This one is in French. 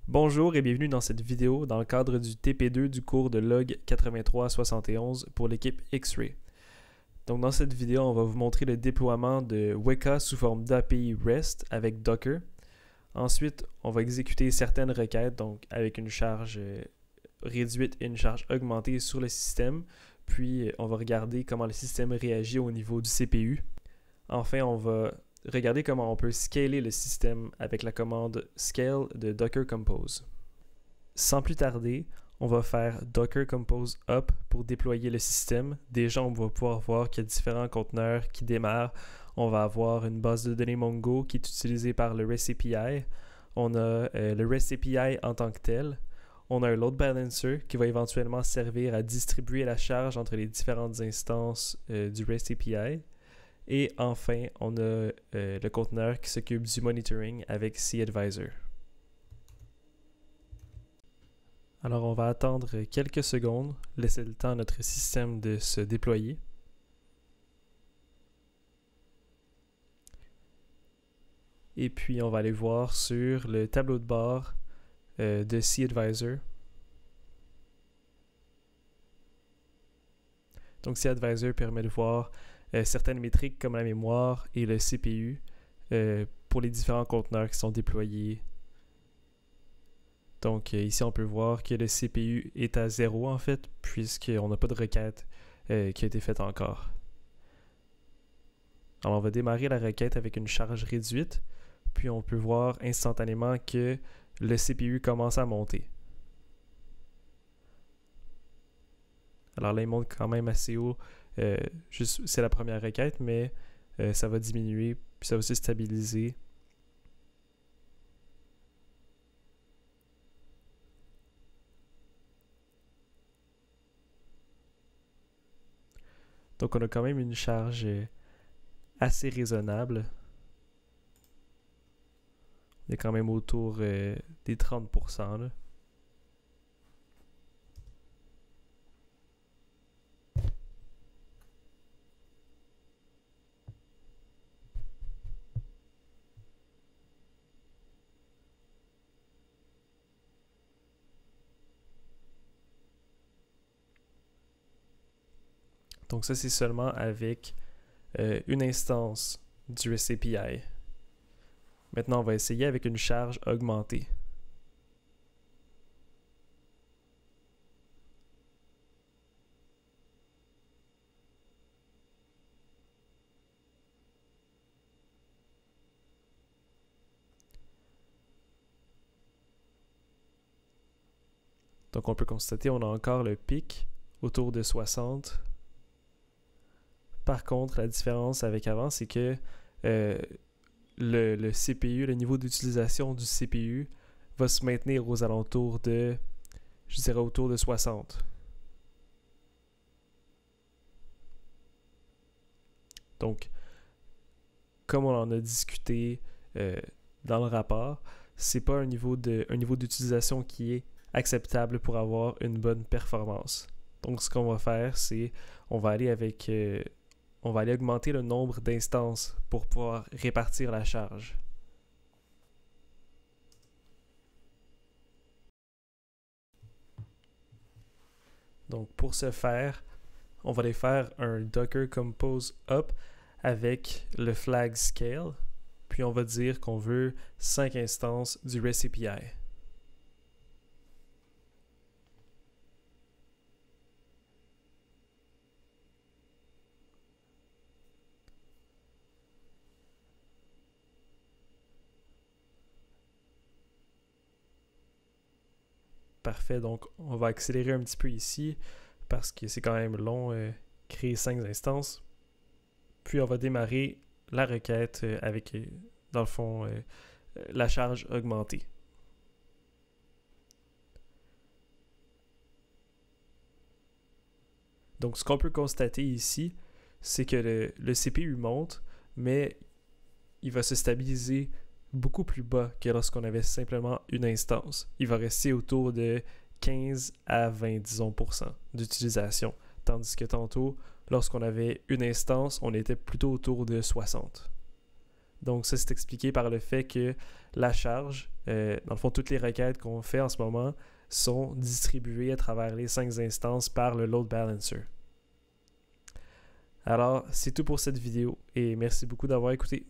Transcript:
Bonjour et bienvenue dans cette vidéo dans le cadre du TP2 du cours de log 8371 pour l'équipe X-Ray. Donc dans cette vidéo, on va vous montrer le déploiement de Weka sous forme d'API REST avec Docker. Ensuite, on va exécuter certaines requêtes, donc avec une charge réduite et une charge augmentée sur le système. Puis, on va regarder comment le système réagit au niveau du CPU. Enfin, on va regarder comment on peut scaler le système avec la commande scale de Docker Compose. Sans plus tarder, on va faire Docker Compose up pour déployer le système. Déjà, on va pouvoir voir qu'il y a différents conteneurs qui démarrent. On va avoir une base de données Mongo qui est utilisée par le REST API. On a le REST API en tant que tel. On a un load balancer qui va éventuellement servir à distribuer la charge entre les différentes instances du REST API. Et enfin, on a le conteneur qui s'occupe du monitoring avec cAdvisor. Alors, on va attendre quelques secondes, laisser le temps à notre système de se déployer. Et puis, on va aller voir sur le tableau de bord de cAdvisor. Donc, cAdvisor permet de voir certaines métriques comme la mémoire et le CPU pour les différents conteneurs qui sont déployés. Donc ici on peut voir que le CPU est à 0 en fait, puisqu'on n'a pas de requête qui a été faite encore. Alors on va démarrer la requête avec une charge réduite, puis on peut voir instantanément que le CPU commence à monter. Alors là il monte quand même assez haut. C'est la première requête, mais ça va diminuer, puis ça va se stabiliser. Donc on a quand même une charge assez raisonnable. On est quand même autour des 30%. Là. Donc ça, c'est seulement avec une instance du REST API. Maintenant, on va essayer avec une charge augmentée. Donc on peut constater qu'on a encore le pic autour de 60. Par contre, la différence avec avant, c'est que le CPU, le niveau d'utilisation du CPU va se maintenir aux alentours de, je dirais, autour de 60. Donc, comme on en a discuté dans le rapport, c'est pas un niveau d'utilisation qui est acceptable pour avoir une bonne performance. Donc, ce qu'on va faire, c'est on va aller augmenter le nombre d'instances pour pouvoir répartir la charge. Donc pour ce faire, on va aller faire un Docker Compose up avec le flag scale, puis on va dire qu'on veut 5 instances du REST API. Parfait, donc on va accélérer un petit peu ici parce que c'est quand même long créer 5 instances. Puis on va démarrer la requête avec, dans le fond, la charge augmentée. Donc ce qu'on peut constater ici, c'est que le CPU monte, mais il va se stabiliser beaucoup plus bas que lorsqu'on avait simplement une instance. Il va rester autour de 15 à 20, disons, % d'utilisation. Tandis que tantôt, lorsqu'on avait une instance, on était plutôt autour de 60. Donc ça, c'est expliqué par le fait que la charge, dans le fond, toutes les requêtes qu'on fait en ce moment sont distribuées à travers les 5 instances par le load balancer. Alors, c'est tout pour cette vidéo et merci beaucoup d'avoir écouté.